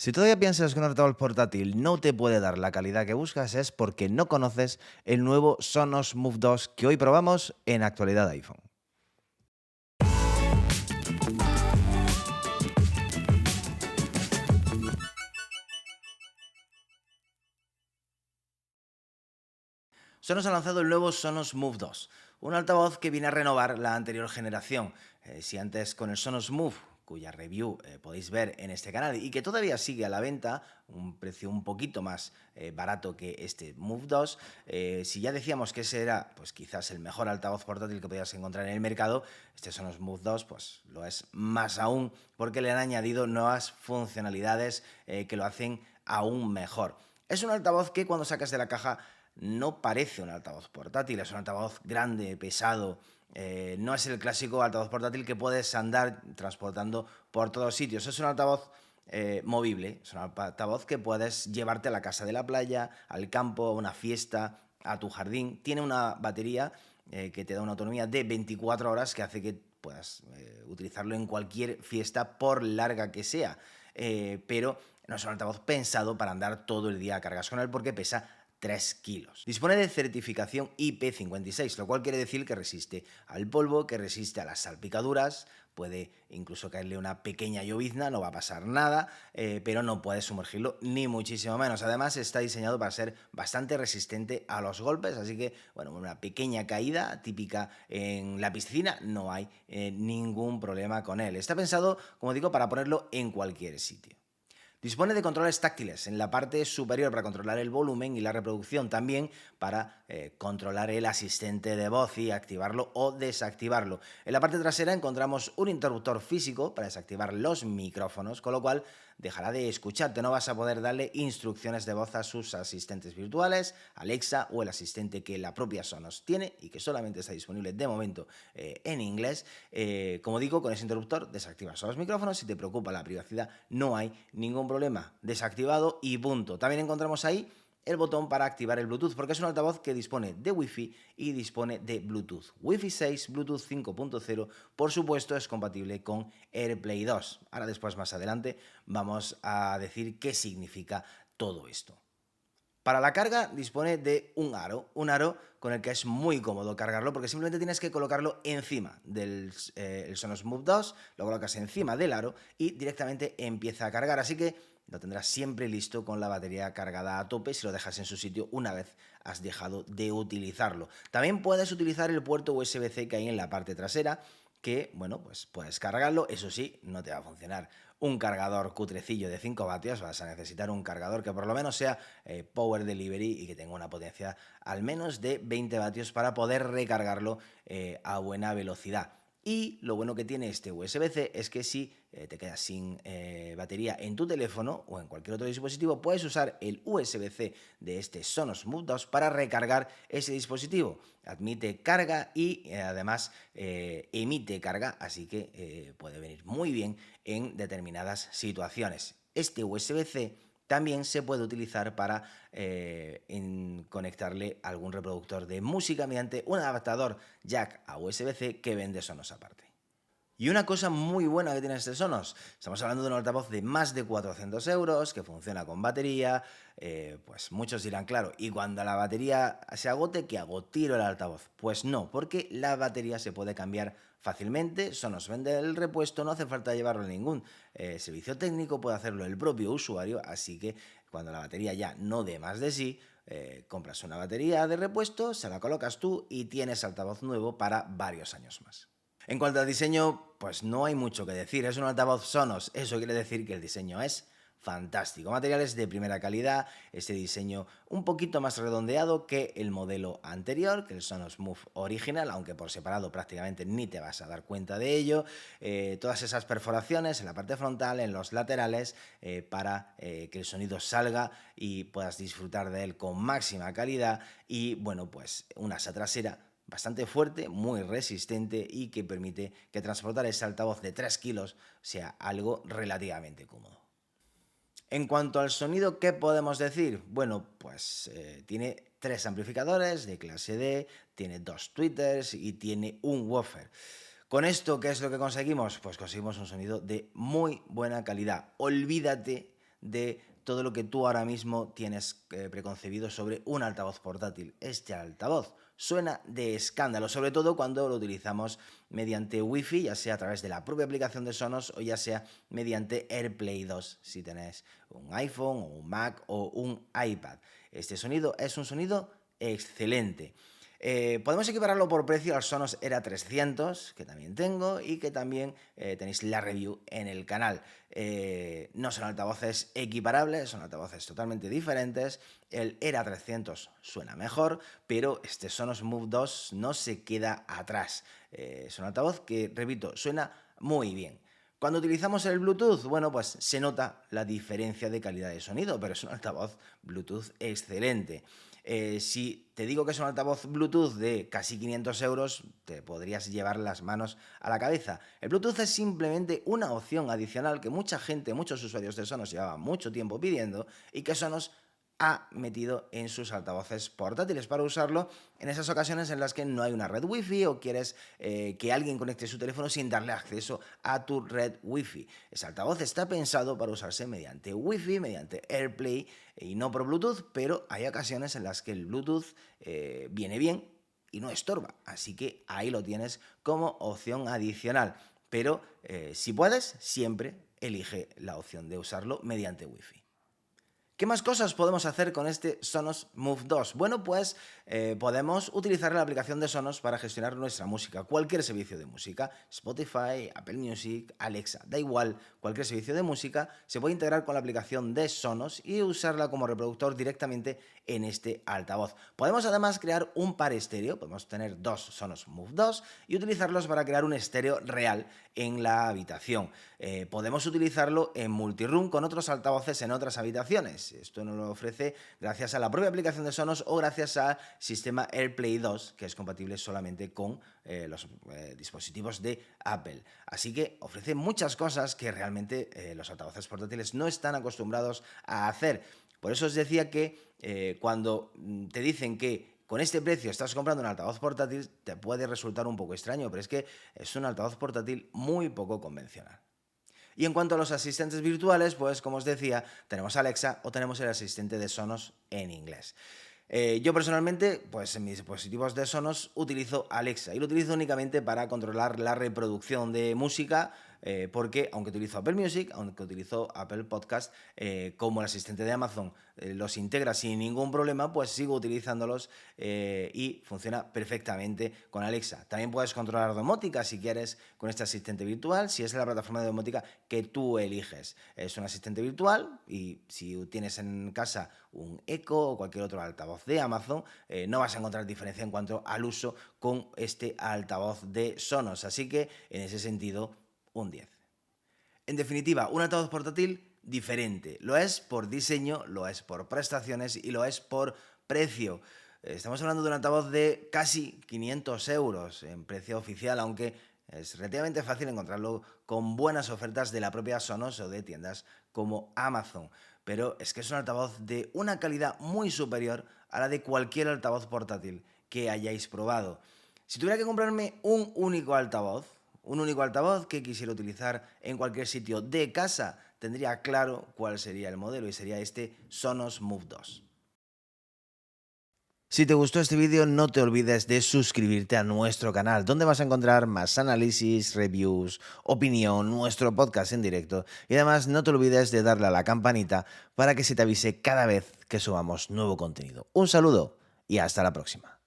Si todavía piensas que un altavoz portátil no te puede dar la calidad que buscas es porque no conoces el nuevo Sonos Move 2 que hoy probamos en actualidad iPhone. Sonos ha lanzado el nuevo Sonos Move 2, un altavoz que viene a renovar la anterior generación. Si antes con el Sonos Move, cuya review podéis ver en este canal y que todavía sigue a la venta, un precio un poquito más barato que este Move 2, si ya decíamos que ese era pues quizás el mejor altavoz portátil que podías encontrar en el mercado, este Sonos Move 2 pues lo es más aún porque le han añadido nuevas funcionalidades que lo hacen aún mejor. Es un altavoz que cuando sacas de la caja no parece un altavoz portátil, es un altavoz grande, pesado, no es el clásico altavoz portátil que puedes andar transportando por todos sitios, es un altavoz movible, es un altavoz que puedes llevarte a la casa de la playa, al campo, a una fiesta, a tu jardín. Tiene una batería que te da una autonomía de 24 horas que hace que puedas utilizarlo en cualquier fiesta por larga que sea, pero no es un altavoz pensado para andar todo el día a cargas con él porque pesa 3 kilos. Dispone de certificación IP56, lo cual quiere decir que resiste al polvo, que resiste a las salpicaduras, puede incluso caerle una pequeña llovizna, no va a pasar nada, pero no puede sumergirlo ni muchísimo menos. Además está diseñado para ser bastante resistente a los golpes, así que bueno, una pequeña caída típica en la piscina no hay ningún problema con él. Está pensado, como digo, para ponerlo en cualquier sitio. Dispone de controles táctiles en la parte superior para controlar el volumen y la reproducción, también para controlar el asistente de voz y activarlo o desactivarlo. En la parte trasera encontramos un interruptor físico para desactivar los micrófonos, con lo cual dejará de escucharte, no vas a poder darle instrucciones de voz a sus asistentes virtuales, Alexa o el asistente que la propia Sonos tiene y que solamente está disponible de momento en inglés. Como digo, con ese interruptor desactivas los micrófonos, si te preocupa la privacidad no hay ningún problema, desactivado y punto. También encontramos ahí el botón para activar el Bluetooth, porque es un altavoz que dispone de Wi-Fi y dispone de Bluetooth. Wi-Fi 6, Bluetooth 5.0, por supuesto, es compatible con AirPlay 2. Ahora después, más adelante, vamos a decir qué significa todo esto. Para la carga dispone de un aro con el que es muy cómodo cargarlo porque simplemente tienes que colocarlo encima del el Sonos Move 2, lo colocas encima del aro y directamente empieza a cargar, así que lo tendrás siempre listo con la batería cargada a tope si lo dejas en su sitio una vez has dejado de utilizarlo. También puedes utilizar el puerto USB-C que hay en la parte trasera, que, bueno, pues puedes cargarlo, eso sí, no te va a funcionar un cargador cutrecillo de 5 vatios, vas a necesitar un cargador que por lo menos sea Power Delivery y que tenga una potencia al menos de 20 vatios para poder recargarlo a buena velocidad. Y lo bueno que tiene este USB-C es que si te quedas sin batería en tu teléfono o en cualquier otro dispositivo, puedes usar el USB-C de este Sonos Move 2 para recargar ese dispositivo. Admite carga y además emite carga, así que puede venir muy bien en determinadas situaciones. Este USB-C también se puede utilizar para conectarle algún reproductor de música mediante un adaptador jack a USB-C que vende Sonos aparte. Y una cosa muy buena que tiene este Sonos, estamos hablando de un altavoz de más de 400 euros, que funciona con batería, pues muchos dirán, claro, y cuando la batería se agote, ¿qué hago? ¿Tiro el altavoz? Pues no, porque la batería se puede cambiar fácilmente, Sonos vende el repuesto, no hace falta llevarlo a ningún servicio técnico, puede hacerlo el propio usuario, así que cuando la batería ya no dé más de sí, compras una batería de repuesto, se la colocas tú y tienes altavoz nuevo para varios años más. En cuanto al diseño, pues no hay mucho que decir. Es un altavoz Sonos, eso quiere decir que el diseño es fantástico. Materiales de primera calidad, este diseño un poquito más redondeado que el modelo anterior, que el Sonos Move original, aunque por separado prácticamente ni te vas a dar cuenta de ello. Todas esas perforaciones en la parte frontal, en los laterales, para que el sonido salga y puedas disfrutar de él con máxima calidad. Y bueno, pues una asa trasera bastante fuerte, muy resistente y que permite que transportar ese altavoz de 3 kilos sea algo relativamente cómodo. En cuanto al sonido, ¿qué podemos decir? Bueno, pues tiene 3 amplificadores de clase D, tiene 2 tweeters y tiene un woofer. Con esto, ¿qué es lo que conseguimos? Pues conseguimos un sonido de muy buena calidad. Olvídate de todo lo que tú ahora mismo tienes preconcebido sobre un altavoz portátil. Este altavoz suena de escándalo, sobre todo cuando lo utilizamos mediante Wi-Fi, ya sea a través de la propia aplicación de Sonos o ya sea mediante AirPlay 2, si tenés un iPhone o un Mac o un iPad. Este sonido es un sonido excelente. Podemos equipararlo por precio al Sonos Era 300, que también tengo y que también tenéis la review en el canal. No son altavoces equiparables, son altavoces totalmente diferentes. El Era 300 suena mejor, pero este Sonos Move 2 no se queda atrás. Es un altavoz que, repito, suena muy bien. Cuando utilizamos el Bluetooth, bueno, pues se nota la diferencia de calidad de sonido, pero es un altavoz Bluetooth excelente. Si te digo que es un altavoz Bluetooth de casi 500 euros, te podrías llevar las manos a la cabeza. El Bluetooth es simplemente una opción adicional que mucha gente, muchos usuarios de Sonos llevaban mucho tiempo pidiendo y que Sonos ha metido en sus altavoces portátiles para usarlo en esas ocasiones en las que no hay una red Wi-Fi o quieres que alguien conecte su teléfono sin darle acceso a tu red Wi-Fi. Ese altavoz está pensado para usarse mediante Wi-Fi, mediante AirPlay y no por Bluetooth, pero hay ocasiones en las que el Bluetooth viene bien y no estorba. Así que ahí lo tienes como opción adicional. Pero si puedes, siempre elige la opción de usarlo mediante Wi-Fi. ¿Qué más cosas podemos hacer con este Sonos Move 2? Bueno, pues podemos utilizar la aplicación de Sonos para gestionar nuestra música, cualquier servicio de música, Spotify, Apple Music, Alexa, da igual, cualquier servicio de música se puede integrar con la aplicación de Sonos y usarla como reproductor directamente en este altavoz. Podemos además crear un par estéreo, podemos tener dos Sonos Move 2 y utilizarlos para crear un estéreo real en la habitación. Podemos utilizarlo en multiroom con otros altavoces en otras habitaciones. Esto nos lo ofrece gracias a la propia aplicación de Sonos o gracias al sistema AirPlay 2, que es compatible solamente con los dispositivos de Apple. Así que ofrece muchas cosas que realmente los altavoces portátiles no están acostumbrados a hacer. Por eso os decía que cuando te dicen que con este precio estás comprando un altavoz portátil, te puede resultar un poco extraño, pero es que es un altavoz portátil muy poco convencional. Y en cuanto a los asistentes virtuales, pues como os decía, tenemos Alexa o tenemos el asistente de Sonos en inglés. Yo personalmente, pues en mis dispositivos de Sonos utilizo Alexa y lo utilizo únicamente para controlar la reproducción de música, porque aunque utilizo Apple Music, aunque utilizo Apple Podcast, como el asistente de Amazon los integra sin ningún problema, pues sigo utilizándolos y funciona perfectamente con Alexa. También puedes controlar domótica si quieres con este asistente virtual, si es la plataforma de domótica que tú eliges. Es un asistente virtual y si tienes en casa un Echo o cualquier otro altavoz de Amazon, no vas a encontrar diferencia en cuanto al uso con este altavoz de Sonos. Así que en ese sentido, un 10. En definitiva, un altavoz portátil diferente. Lo es por diseño, lo es por prestaciones y lo es por precio. Estamos hablando de un altavoz de casi 500 euros en precio oficial, aunque es relativamente fácil encontrarlo con buenas ofertas de la propia Sonos o de tiendas como Amazon. Pero es que es un altavoz de una calidad muy superior a la de cualquier altavoz portátil que hayáis probado. Si tuviera que comprarme un único altavoz que quisiera utilizar en cualquier sitio de casa, tendría claro cuál sería el modelo y sería este Sonos Move 2. Si te gustó este vídeo, no te olvides de suscribirte a nuestro canal, donde vas a encontrar más análisis, reviews, opinión, nuestro podcast en directo y además no te olvides de darle a la campanita para que se te avise cada vez que subamos nuevo contenido. Un saludo y hasta la próxima.